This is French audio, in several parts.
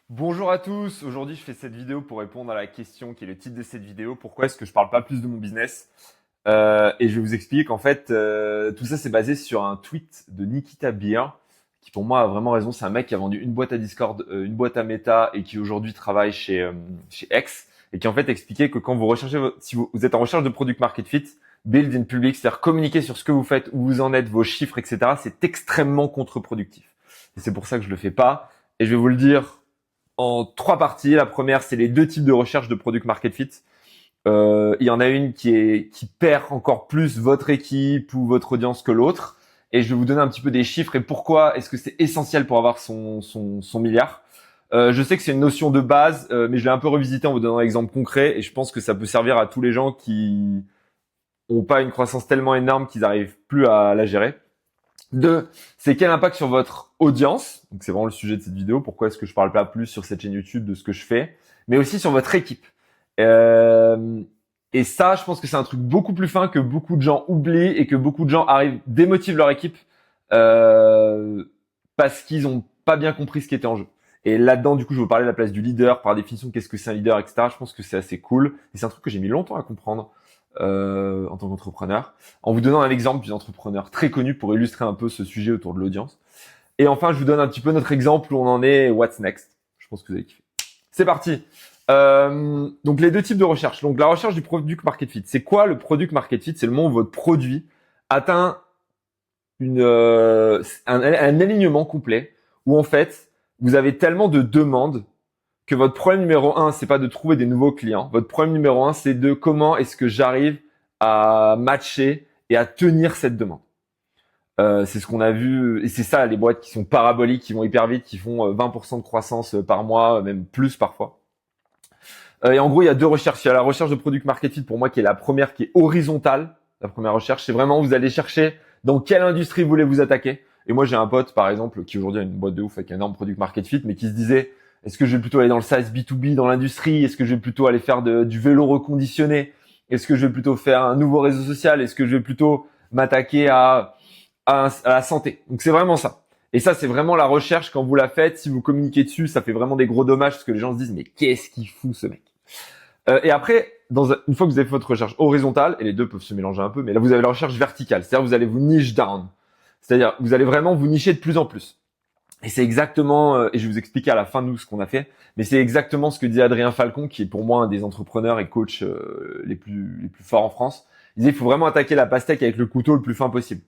Bonjour à tous, aujourd'hui je fais cette vidéo pour répondre à la question qui est le titre de cette vidéo, pourquoi est-ce que je parle pas plus de mon business. Et je vais vous expliquer qu'en fait tout ça c'est basé sur un tweet de Nikita Beer qui pour moi a vraiment raison. C'est un mec qui a vendu une boîte à Discord, une boîte à Meta et qui aujourd'hui travaille chez X et qui en fait expliquait que quand vous recherchez, si vous êtes en recherche de product market fit, build in public, c'est-à-dire communiquer sur ce que vous faites, où vous en êtes, vos chiffres, etc. C'est extrêmement contre-productif. Et c'est pour ça que je le fais pas. Et je vais vous le dire en trois parties. La première, c'est les deux types de recherche de product market fit. Il y en a une qui perd encore plus votre équipe ou votre audience que l'autre. Et je vais vous donner un petit peu des chiffres et pourquoi est-ce que c'est essentiel pour avoir son milliard. Je sais que c'est une notion de base, mais je l'ai un peu revisité en vous donnant un exemple concret et je pense que ça peut servir à tous les gens qui ont pas une croissance tellement énorme qu'ils n'arrivent plus à la gérer. Deux, c'est quel impact sur votre audience. Donc c'est vraiment le sujet de cette vidéo. Pourquoi est-ce que je parle pas plus sur cette chaîne YouTube de ce que je fais, mais aussi sur votre équipe. Euh, et ça, je pense que c'est un truc beaucoup plus fin que beaucoup de gens oublient et que beaucoup de gens arrivent démotivent leur équipe euh, parce qu'ils ont pas bien compris ce qui était en jeu. Et là-dedans, du coup, je vais vous parler de la place du leader. Par définition, qu'est-ce que c'est un leader, etc. Je pense que c'est assez cool. Et c'est un truc que j'ai mis longtemps à comprendre en tant qu'entrepreneur, en vous donnant un exemple d'une entrepreneur très connue pour illustrer un peu ce sujet autour de l'audience. Et enfin, je vous donne un petit peu notre exemple où on en est, what's next. Je pense que vous allez kiffer. C'est parti. Donc les deux types de recherche. Donc la recherche du product market fit. C'est quoi le product market fit? C'est le moment où votre produit atteint un alignement complet, où en fait vous avez tellement de demandes que votre problème numéro un, c'est pas de trouver des nouveaux clients. Votre problème numéro un, c'est de comment est-ce que j'arrive à matcher et à tenir cette demande. C'est ce qu'on a vu, et c'est ça les boîtes qui sont paraboliques, qui vont hyper vite, qui font 20% de croissance par mois, même plus parfois. Et en gros, il y a deux recherches. Il y a la recherche de product market fit pour moi qui est la première, qui est horizontale. La première recherche, c'est vraiment vous allez chercher dans quelle industrie vous voulez vous attaquer. Et moi, j'ai un pote, par exemple, qui aujourd'hui a une boîte de ouf avec un énorme product market fit, mais qui se disait, est-ce que je vais plutôt aller dans le SaaS B2B, dans l'industrie? Est-ce que je vais plutôt aller faire du vélo reconditionné? Est-ce que je vais plutôt faire un nouveau réseau social? Est-ce que je vais plutôt m'attaquer à la santé? Donc c'est vraiment ça. Et ça, c'est vraiment la recherche quand vous la faites. Si vous communiquez dessus, ça fait vraiment des gros dommages parce que les gens se disent, mais qu'est-ce qu'il fout ce mec? Et après, une fois que vous avez fait votre recherche horizontale, et les deux peuvent se mélanger un peu, mais là, vous avez la recherche verticale. C'est-à-dire, vous allez vous niche down. C'est-à-dire, vous allez vraiment vous nicher de plus en plus. Et c'est exactement, et je vais vous expliquer à la fin de nous ce qu'on a fait, mais c'est exactement ce que disait Adrien Falcon, qui est pour moi un des entrepreneurs et coachs les plus forts en France. Il disait, il faut vraiment attaquer la pastèque avec le couteau le plus fin possible.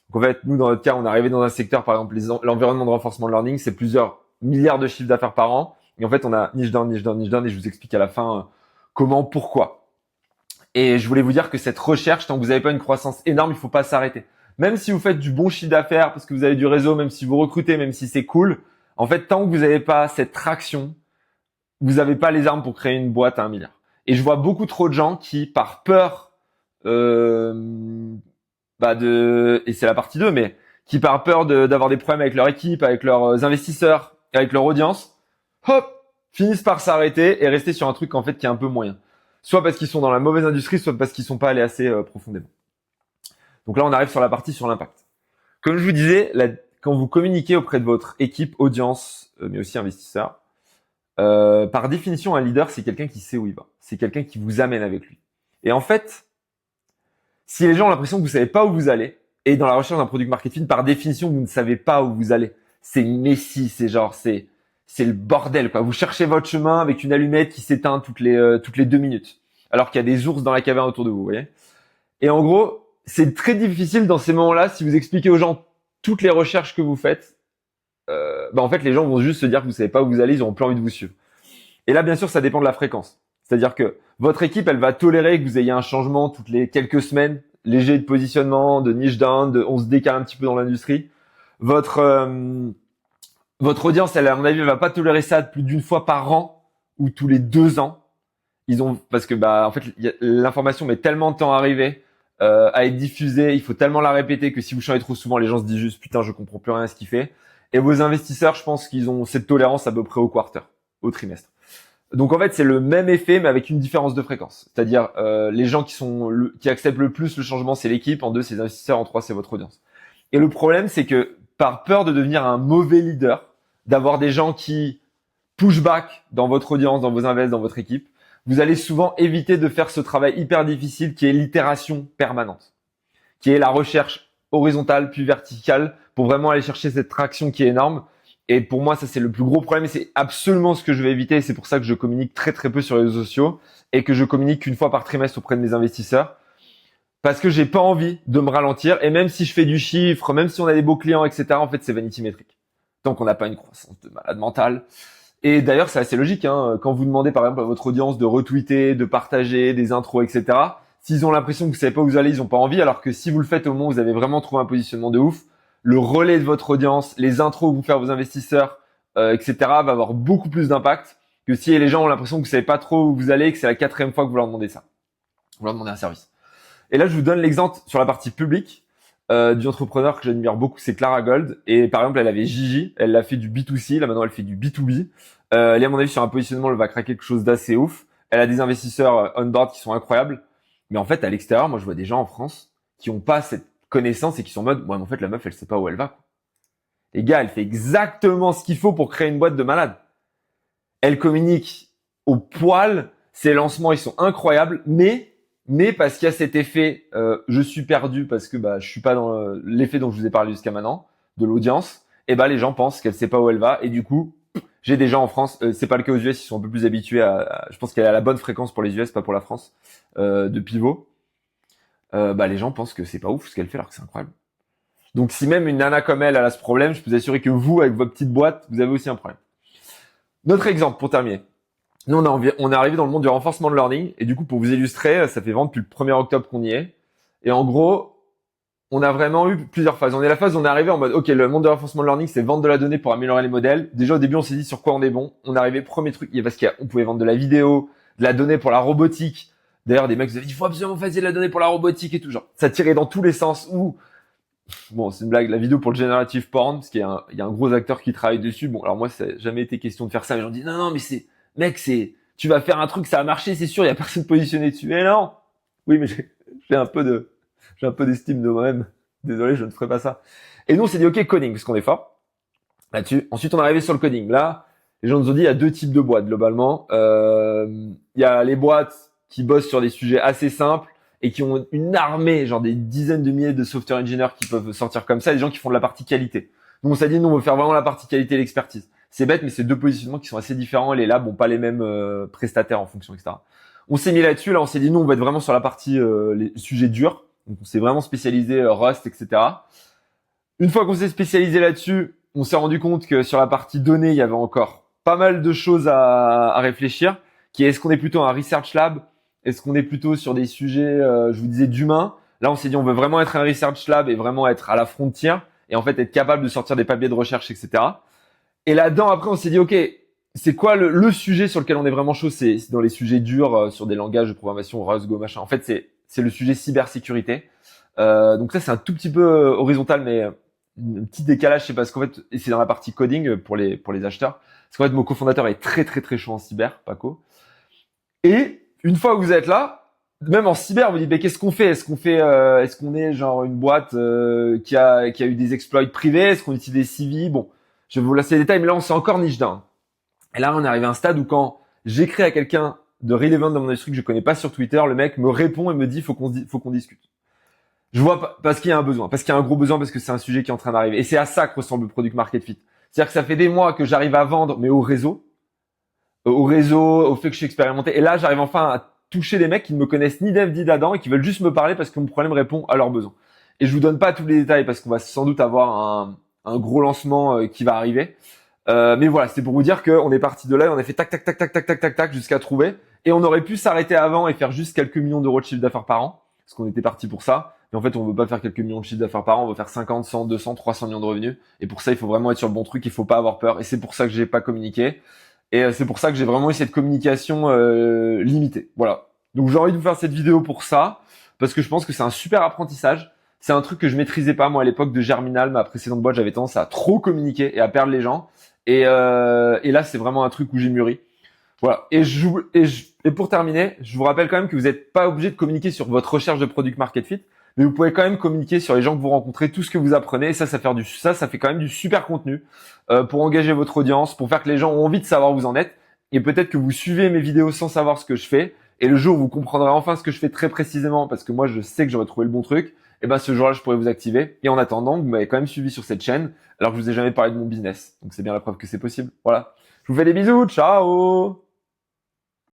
Donc en fait, nous, dans notre cas, on est arrivé dans un secteur, par exemple, l'environnement de renforcement de learning, c'est plusieurs milliards de chiffres d'affaires par an. Et en fait, on a niche down, niche down, niche down, et je vous explique à la fin comment, pourquoi. Et je voulais vous dire que cette recherche, tant que vous n'avez pas une croissance énorme, il faut pas s'arrêter. Même si vous faites du bon chiffre d'affaires, parce que vous avez du réseau, même si vous recrutez, même si c'est cool, en fait, tant que vous n'avez pas cette traction, vous n'avez pas les armes pour créer une boîte à 1 milliard. Et je vois beaucoup trop de gens qui, par peur, euh, et c'est la partie 2, mais qui par peur d'avoir des problèmes avec leur équipe, avec leurs investisseurs, avec leur audience, hop, finissent par s'arrêter et rester sur un truc en fait qui est un peu moyen. Soit parce qu'ils sont dans la mauvaise industrie, soit parce qu'ils sont pas allés assez profondément. Donc là, on arrive sur la partie sur l'impact. Comme je vous disais, quand vous communiquez auprès de votre équipe, audience, mais aussi investisseurs, par définition, un leader, c'est quelqu'un qui sait où il va. C'est quelqu'un qui vous amène avec lui. Et en fait, si les gens ont l'impression que vous savez pas où vous allez, et dans la recherche d'un product marketing, par définition, vous ne savez pas où vous allez. C'est messy, c'est le bordel, quoi. Vous cherchez votre chemin avec une allumette qui s'éteint toutes les 2 minutes. Alors qu'il y a des ours dans la caverne autour de vous, vous voyez. Et en gros, c'est très difficile dans ces moments-là, si vous expliquez aux gens toutes les recherches que vous faites, en fait, les gens vont juste se dire que vous savez pas où vous allez, ils auront plus envie de vous suivre. Et là, bien sûr, ça dépend de la fréquence. C'est-à-dire que votre équipe, elle va tolérer que vous ayez un changement toutes les quelques semaines, léger de positionnement, de niche down, on se décale un petit peu dans l'industrie. Votre votre audience, elle, à mon avis, elle va pas tolérer ça plus d'une fois par an ou tous les 2 ans. Parce que en fait, l'information met tellement de temps à arriver, à être diffusée, il faut tellement la répéter que si vous changez trop souvent, les gens se disent juste putain, je comprends plus rien à ce qu'il fait. Et vos investisseurs, je pense qu'ils ont cette tolérance à peu près au quarter, au trimestre. Donc en fait, c'est le même effet, mais avec une différence de fréquence. C'est-à-dire, les gens qui acceptent le plus le changement, c'est l'équipe. En 2, c'est les investisseurs. En 3, c'est votre audience. Et le problème, c'est que par peur de devenir un mauvais leader, d'avoir des gens qui pushback dans votre audience, dans vos invests, dans votre équipe, vous allez souvent éviter de faire ce travail hyper difficile qui est l'itération permanente, qui est la recherche horizontale puis verticale pour vraiment aller chercher cette traction qui est énorme. Et pour moi, ça c'est le plus gros problème et c'est absolument ce que je vais éviter. Et c'est pour ça que je communique très très peu sur les réseaux sociaux et que je communique qu'une fois par trimestre auprès de mes investisseurs. Parce que j'ai pas envie de me ralentir. Et même si je fais du chiffre, même si on a des beaux clients, etc., en fait, c'est vanity métrique. Tant qu'on n'a pas une croissance de malade mental. Et d'ailleurs, c'est assez logique, hein. Quand vous demandez par exemple à votre audience de retweeter, de partager des intros, etc., s'ils ont l'impression que vous savez pas où vous allez, ils ont pas envie. Alors que si vous le faites au moment où vous avez vraiment trouvé un positionnement de ouf, le relais de votre audience, les intros que vous faites à vos investisseurs, etc., va avoir beaucoup plus d'impact que si les gens ont l'impression que vous savez pas trop où vous allez et que c'est la 4e fois que vous leur demandez ça. Vous leur demandez un service. Et là, je vous donne l'exemple sur la partie publique du entrepreneur que j'admire beaucoup, c'est Clara Gold. Et par exemple, elle avait Gigi, elle a fait du B2C, là maintenant elle fait du B2B. Elle est à mon avis sur un positionnement, elle va craquer quelque chose d'assez ouf. Elle a des investisseurs on board qui sont incroyables. Mais en fait, à l'extérieur, moi je vois des gens en France qui ont pas cette connaissance et qui sont en mode, ouais, mais en fait la meuf, elle sait pas où elle va. Les gars, elle fait exactement ce qu'il faut pour créer une boîte de malade. Elle communique au poil, ses lancements ils sont incroyables, mais parce qu'il y a cet effet, je suis perdu parce que je suis pas dans l'effet dont je vous ai parlé jusqu'à maintenant, de l'audience. Et les gens pensent qu'elle sait pas où elle va et du coup, j'ai des gens en France, c'est pas le cas aux US, ils sont un peu plus habitués je pense qu'elle a la bonne fréquence pour les US, pas pour la France, de pivot. Les gens pensent que c'est pas ouf ce qu'elle fait alors que c'est incroyable. Donc si même une nana comme elle a ce problème, je peux vous assurer que vous, avec votre petite boîte, vous avez aussi un problème. Notre exemple pour terminer. Nous, on est arrivé dans le monde du renforcement de learning. Et du coup, pour vous illustrer, ça fait vraiment depuis le 1er octobre qu'on y est. Et en gros, on a vraiment eu plusieurs phases. On est à la phase où on est arrivé en mode, OK, le monde du renforcement de learning, c'est vendre de la donnée pour améliorer les modèles. Déjà, au début, on s'est dit sur quoi on est bon. On est arrivé, premier truc, parce qu'on pouvait vendre de la vidéo, de la donnée pour la robotique. D'ailleurs, des mecs vous avaient dit, il faut absolument faire de la donnée pour la robotique et tout. Genre, ça tirait dans tous les sens où, bon, c'est une blague, la vidéo pour le generative porn, parce qu'il y a un gros acteur qui travaille dessus. Bon, alors moi, ça n'a jamais été question de faire ça. Les gens disent, non, mais mec, tu vas faire un truc, ça a marché, c'est sûr, il y a personne positionné dessus. Mais non! Oui, mais j'ai un peu d'estime de moi-même. Désolé, je ne ferai pas ça. Et nous, on s'est dit, OK, coding, parce qu'on est fort là-dessus. Ensuite, on est arrivé sur le coding. Là, les gens nous ont dit, il y a 2 types de boîtes, globalement. Il y a les boîtes qui bossent sur des sujets assez simples et qui ont une armée, genre des dizaines de milliers de software engineers qui peuvent sortir comme ça, et des gens qui font de la partie qualité. Donc, on s'est dit, nous, on veut faire vraiment la partie qualité et l'expertise. C'est bête, mais c'est 2 positionnements qui sont assez différents. Les labs n'ont pas les mêmes prestataires en fonction, etc. On s'est mis là-dessus. Là, on s'est dit, nous, on va être vraiment sur la partie les sujets durs. Donc, on s'est vraiment spécialisé Rust, etc. Une fois qu'on s'est spécialisé là-dessus, on s'est rendu compte que sur la partie données, il y avait encore pas mal de choses à réfléchir. Est-ce qu'on est plutôt un research lab? Est-ce qu'on est plutôt sur des sujets, je vous disais, d'humains? Là, on s'est dit, on veut vraiment être un research lab et vraiment être à la frontière et en fait être capable de sortir des papiers de recherche, etc. Et là-dedans, après, on s'est dit, OK, c'est quoi le sujet sur lequel on est vraiment chaud? C'est dans les sujets durs, sur des langages de programmation, Rust, Go, machin. En fait, c'est le sujet cybersécurité. Donc ça, c'est un tout petit peu horizontal, mais un petit décalage, c'est parce qu'en fait, et c'est dans la partie coding pour les acheteurs. Parce qu'en fait, mon cofondateur est très, très, très chaud en cyber, Paco. Et une fois que vous êtes là, même en cyber, vous dites, mais qu'est-ce qu'on fait? Est-ce qu'on est genre une boîte qui a eu des exploits privés? Est-ce qu'on utilise des CV? Bon, je vais vous laisser les détails, mais là, on s'est encore niche down. Et là, on est arrivé à un stade où quand j'écris à quelqu'un de relevant dans mon industrie que je connais pas sur Twitter, le mec me répond et me dit, faut qu'on discute. Je vois pas, parce qu'il y a un besoin, parce qu'il y a un gros besoin, parce que c'est un sujet qui est en train d'arriver. Et c'est à ça que ressemble le product market fit. C'est-à-dire que ça fait des mois que j'arrive à vendre, mais au réseau, au fait que je suis expérimenté. Et là, j'arrive enfin à toucher des mecs qui ne me connaissent ni d'Eve ni d'Adam et qui veulent juste me parler parce que mon problème répond à leurs besoins. Et je vous donne pas tous les détails parce qu'on va sans doute avoir un gros lancement qui va arriver. Mais voilà, c'était pour vous dire qu'on est parti de là et on a fait tac, tac, tac, tac, tac, tac, tac, tac jusqu'à trouver. Et on aurait pu s'arrêter avant et faire juste quelques millions d'euros de chiffre d'affaires par an. Parce qu'on était parti pour ça. Mais en fait, on veut pas faire quelques millions de chiffre d'affaires par an. On veut faire 50, 100, 200, 300 millions de revenus. Et pour ça, il faut vraiment être sur le bon truc. Il faut pas avoir peur. Et c'est pour ça que j'ai pas communiqué. Et c'est pour ça que j'ai vraiment eu cette communication limitée. Voilà. Donc j'ai envie de vous faire cette vidéo pour ça. Parce que je pense que c'est un super apprentissage. C'est un truc que je maîtrisais pas, moi, à l'époque de Germinal, ma précédente boîte. J'avais tendance à trop communiquer et à perdre les gens. Et là, c'est vraiment un truc où j'ai mûri. Voilà. Et pour terminer, je vous rappelle quand même que vous n'êtes pas obligé de communiquer sur votre recherche de product market fit, mais vous pouvez quand même communiquer sur les gens que vous rencontrez, tout ce que vous apprenez. Et ça fait quand même du super contenu pour engager votre audience, pour faire que les gens ont envie de savoir où vous en êtes. Et peut-être que vous suivez mes vidéos sans savoir ce que je fais. Et le jour où vous comprendrez enfin ce que je fais très précisément, parce que moi je sais que j'aurais trouvé le bon truc, et ben ce jour-là je pourrais vous activer. Et en attendant, vous m'avez quand même suivi sur cette chaîne, alors que je vous ai jamais parlé de mon business. Donc c'est bien la preuve que c'est possible. Voilà. Je vous fais des bisous, ciao!